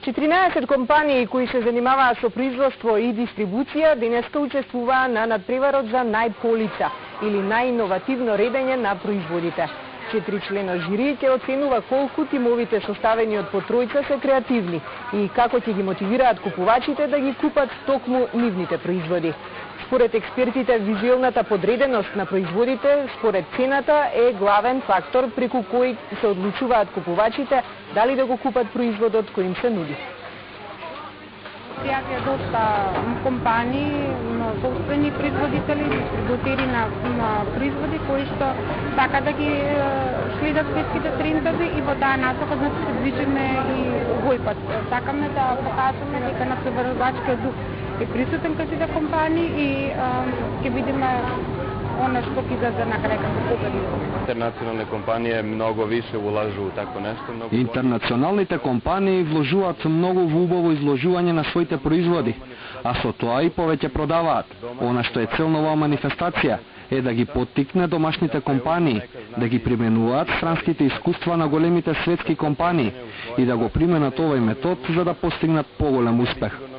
14 компании кои се занимаваат со производство и дистрибуција денеска учествуваа на надпреварот за најполица или најиновативно редење на производите. 4 члена жири ќе оценува колку тимовите составени од по тројца се креативни и како ќе ги мотивираат купувачите да ги купат токму нивните производи. Според експертите, визуелната подреденост на производите според цената е главен фактор преку кој се одлучуваат купувачите дали да го купат производот кој им се нуди. Сега е доста компании, собствени производители, дистрибутери на производи кои што така да ги следат светските трендови и во таа насока да се движиме и овој пат. Сакаме да покажеме дека натпреварувачкиот дух е присутен кај сите компании и ќе видиме она што ќе излезе на крај како победник. Интернационални компании многу више улажу у тако нешто. Интернационалните компании вложуваат многу во убаво изложување на своите производи, а со тоа и повеќе продаваат. Она што е цел на оваа манифестација е да ги поттикне домашните компании, да ги применуваат странските искуства на големите светски компании и да го применат овој метод за да постигнат поголем успех.